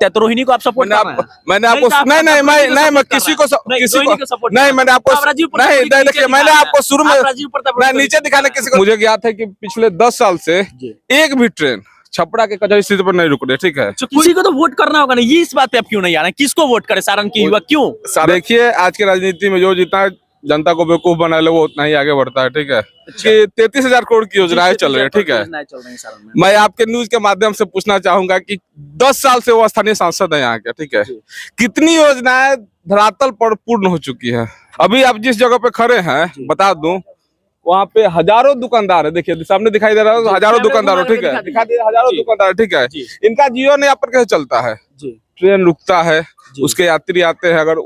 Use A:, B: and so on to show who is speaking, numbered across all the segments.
A: लगता है तो रोहिणी को आप सपोर्ट कर रहे हैं?
B: मैंने आपको नहीं मैं किसी को नहीं मैंने आपको नहीं देखिए मैंने आपको शुरू में नीचे दिखाने किसी को मुझे ज्ञात है कि पिछले 10 साल से एक भी ट्रेन छपरा के कचहरी स्थिति पर नहीं रुक रहे। ठीक है,
A: तो किसी को तो वोट करना होगा ना, ये इस बात पे आप क्यों नहीं आ रहे हैं? किसको वोट करे सारण के युवा क्यों?
B: देखिए आज की राजनीति में जो जितना जनता को बेवकूफ बना ले वो उतना ही आगे बढ़ता है। ठीक है, कि 33,000 करोड़ की योजनाएं चल रही है। ठीक है, मैं आपके न्यूज के माध्यम से पूछना चाहूंगा कि 10 साल से वो स्थानीय सांसद है यहाँ के। ठीक है, कितनी योजनाएं धरातल पर पूर्ण हो चुकी है? अभी आप जिस जगह पे खड़े हैं बता दूं वहाँ पे हजारों दुकानदार है। देखिए सामने दिखाई दे रहा है हजारों दुकानदार। ठीक है, दिखा दे हजारों दुकानदार। ठीक है, इनका जीवन यहाँ पर कैसे चलता है? ट्रेन रुकता है, उसके यात्री आते हैं, अगर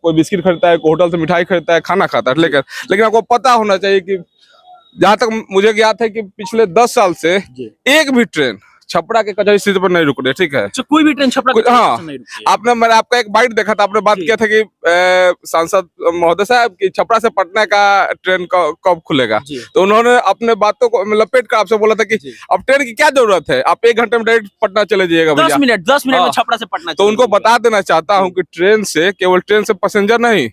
B: कोई बिस्किट खरीदता है, होटल से मिठाई खरीदता है, खाना खाता है। लेकिन आपको पता होना चाहिए कि जहाँ तक मुझे ज्ञात है कि पिछले 10 साल से एक भी ट्रेन छपरा के कचहरी स्थिति पर नहीं रुक रहे। ठीक है,
A: कोई भी ट्रेन छपरा
B: हाँ आपने मैंने आपका एक बाइट देखा था, आपने बात किया था कि सांसद महोदय साहब कि छपरा से पटना का ट्रेन कब खुलेगा, तो उन्होंने अपने बातों को लपेट कर आपसे बोला था कि अब ट्रेन की क्या जरूरत है, आप 1 घंटे में डायरेक्ट पटना चले जाइएगा।
A: 10 मिनट में छपरा से पटना।
B: तो उनको बता देना चाहता हूँ कि ट्रेन से केवल ट्रेन से पैसेंजर नहीं,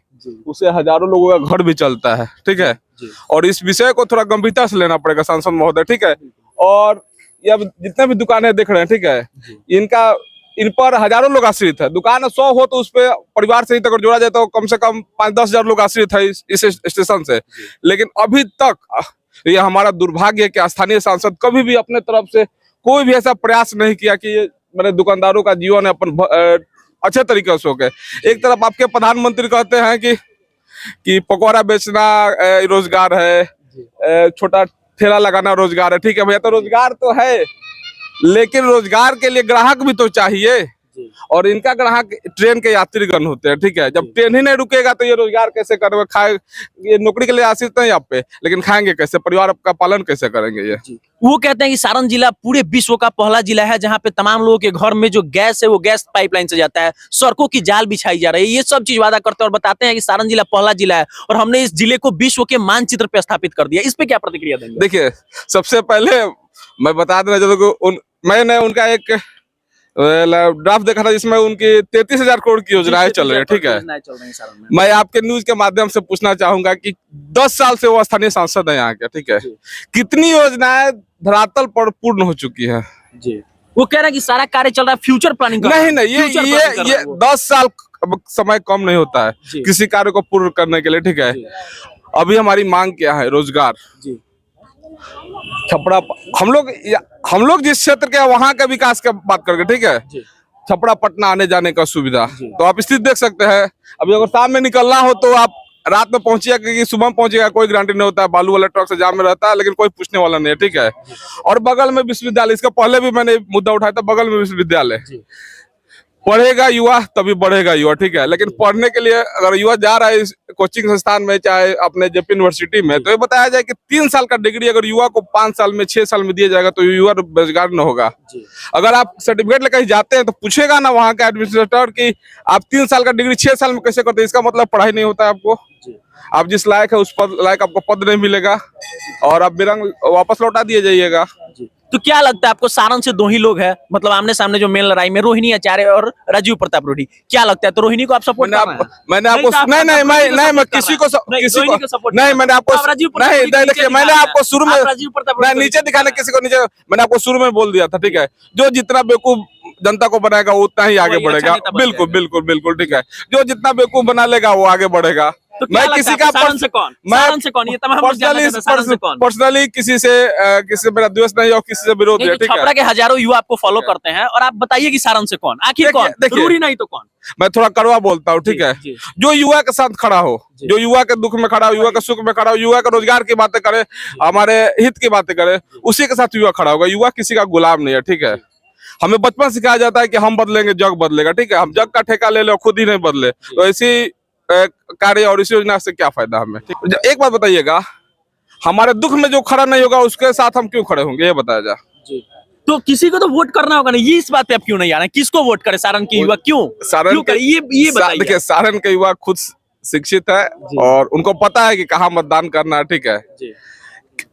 B: उससे हजारों लोगों का घर भी चलता है। ठीक है, और इस विषय को थोड़ा गंभीरता से लेना पड़ेगा सांसद महोदय। ठीक है, और ये जितने भी दुकानें देख रहे हैं, ठीक है, इन पर हजारों लोग आश्रित है। दुकान 100 हो तो उस पे परिवार सहित अगर जोड़ा जाए तो कम से कम 5-10 हजार लोग आश्रित है इस स्टेशन से। लेकिन अभी तक ये हमारा दुर्भाग्य है कि स्थानीय सांसद कभी भी अपने तरफ से कोई भी ऐसा प्रयास नहीं किया कि ये मेरे दुकानदारों का जीवन अपन अच्छे तरीके से हो गए। एक तरफ आपके प्रधानमंत्री कहते हैं कि पकौड़ा बेचना रोजगार है, छोटा ठेला लगाना रोजगार है। ठीक है भैया, तो रोजगार तो है लेकिन रोजगार के लिए ग्राहक भी तो चाहिए, और इनका ग्राहक ट्रेन के यात्रीगण होते हैं। ठीक है, जब ट्रेन ही नहीं रुकेगा तो ये रोजगार कैसे करेंगे? खाए ये नौकरी के लिए आश्रित नहीं आप पे, लेकिन खाएंगे कैसे? परिवार का पालन कैसे करेंगे? ये
A: वो कहते हैं कि सारण जिला पूरे विश्व का पहला जिला है जहाँ पे तमाम लोगों के घर में जो गैस है वो गैस पाइपलाइन से जाता है, सड़कों की जाल बिछाई जा रही है, ये सब चीज वादा करते हैं और बताते हैं कि सारण जिला पहला जिला है और हमने इस जिले को विश्व के मानचित्र पे स्थापित कर दिया। इस पे क्या प्रतिक्रिया देंगे?
B: देखिए सबसे पहले मैं बता देना चाहता हूँ मैंने उनका एक ड्राफ्ट देखा था जिसमें उनकी 33,000 करोड़ की योजनाएं चल रही है। ठीक है, मैं आपके न्यूज के माध्यम से पूछना चाहूंगा कि 10 साल से वो स्थानीय सांसद है यहाँ के। ठीक है, कितनी योजनाएं धरातल पर पूर्ण हो चुकी है?
A: वो कह रहे हैं कि सारा कार्य चल रहा है, फ्यूचर प्लानिंग
B: नहीं ये 10 साल समय कम नहीं होता है किसी कार्य को पूर्ण करने के लिए। ठीक है, अभी हमारी मांग क्या है? रोजगार। छपरा हम लोग जिस क्षेत्र के वहां के विकास की बात करके, ठीक है, छपरा पटना आने जाने का सुविधा, तो आप स्थिति देख सकते हैं। अभी अगर शाम में निकलना हो तो आप रात में पहुंचिएगा कि सुबह में पहुंचिएगा, कोई गारंटी नहीं होता है। बालू वाला ट्रक से जाम में रहता है लेकिन कोई पूछने वाला नहीं है। ठीक है, और बगल में विश्वविद्यालय, इसका पहले भी मैंने मुद्दा उठाया था, बगल में विश्वविद्यालय। पढ़ेगा युवा तभी बढ़ेगा युवा। ठीक है, लेकिन पढ़ने के लिए अगर युवा जा रहा है इस कोचिंग संस्थान में चाहे अपने जेपी यूनिवर्सिटी में, तो ये बताया जाए कि 3 साल का डिग्री अगर युवा को 5 साल में 6 साल में दिया जाएगा तो युवा बेरोजगार न होगा। अगर आप सर्टिफिकेट लेकर जाते हैं तो पूछेगा ना वहाँ का एडमिनिस्ट्रेटर कि आप 3 साल का डिग्री 6 साल में कैसे करते हैं, इसका मतलब पढ़ाई नहीं होता है आपको। आप जिस लायक है उस पद लायक आपको पद नहीं मिलेगा और आप बेरंग वापस लौटा दिए जाइएगा।
A: तो क्या लगता है आपको, सारण से 2 ही लोग हैं, मतलब आमने सामने जो मेन लड़ाई में रोहिणी आचार्य और राजीव प्रताप रूडी, क्या लगता है? तो रोहिणी को आप सपोर्ट कर रहे हैं?
B: मैंने आपको नहीं मैं किसी को नहीं मैंने आपको नहीं देखिए मैंने आपको शुरू में नीचे दिखाने किसी को नीचे मैंने आपको शुरू में बोल दिया था। ठीक है, जो जितना बेवकूफ जनता को बनाएगा वो उतना ही आगे बढ़ेगा। बिल्कुल बिल्कुल बिल्कुल। ठीक है, जो जितना बेवकूफ बना लेगा वो आगे बढ़ेगा।
A: तो मैं किसी का
B: पर्सनली किसी से मेरा द्वेष नहीं और किसी से विरोध नहीं।
A: छपरा के हजारों युवा आपको फॉलो करते हैं और आप बताइए कि सारण से कौन, आखिर कौन? जरूरी नहीं तो कौन?
B: मैं थोड़ा कड़वा बोलता हूँ। ठीक है, जो युवा के साथ खड़ा हो, जो युवा के दुख में खड़ा हो, युवा के सुख में खड़ा हो, युवा के रोजगार की बातें करे, हमारे हित की बातें करे, उसी के साथ युवा खड़ा होगा। युवा किसी का गुलाम नहीं है। ठीक है, हमें बचपन सिखाया जाता है कि हम बदलेंगे जग बदलेगा। ठीक है, हम जग का ठेका ले लो खुद ही नहीं बदले, तो ऐसी कार्य और इस योजना से क्या फायदा हमें? एक बात बताइएगा, हमारे दुख में जो खड़ा नहीं होगा उसके साथ हम क्यों खड़े होंगे? ये बताया जा।
A: तो किसी को तो वोट करना होगा ना, ये इस बात पे आप क्यों नहीं आ रहे हैं? किसको वोट करे सारण के युवा? क्यों
B: सारण के
A: ये बताइए।
B: देखिए सारण के युवा खुद शिक्षित है और उनको पता है कि कहाँ मतदान करना है। ठीक है,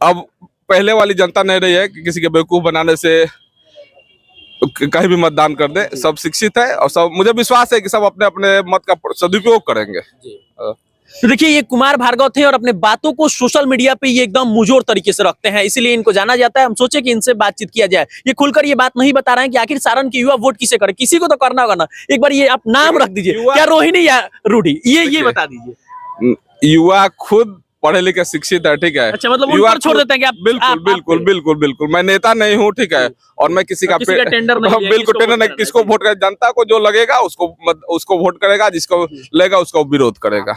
B: अब पहले वाली जनता नहीं रही है कि किसी के बेवकूफ बनाने से कहीं भी मतदान कर दे, सब शिक्षित है और सब, मुझे विश्वास है कि सब अपने अपने मत का सदुपयोग करेंगे।
A: तो देखिए ये कुमार भार्गव थे और अपने बातों को सोशल मीडिया पे ये एकदम मुंहजोर तरीके से रखते हैं, इसीलिए इनको जाना जाता है। हम सोचे कि इनसे बातचीत किया जाए। ये खुलकर ये बात नहीं बता रहे हैं कि आखिर सारण के युवा वोट किसे करे, किसी को तो करना होगा ना। एक बार ये आप नाम रख दीजिए, क्या रोहिणी या रूढ़ी, ये बता दीजिए।
B: युवा खुद पढ़े लिखे शिक्षित है, ठीक है।
A: अच्छा, मतलब उन पर छोड़ देते हैं कि आप
B: बिल्कुल बिल्कुल बिल्कुल बिल्कुल, मैं नेता नहीं हूँ, ठीक है, और मैं किसी का
A: टेंडर नहीं है,
B: बिल्कुल टेंडर नहीं, किसको वोट करे, जनता को जो लगेगा उसको वोट करेगा, जिसको लेगा उसको विरोध करेगा।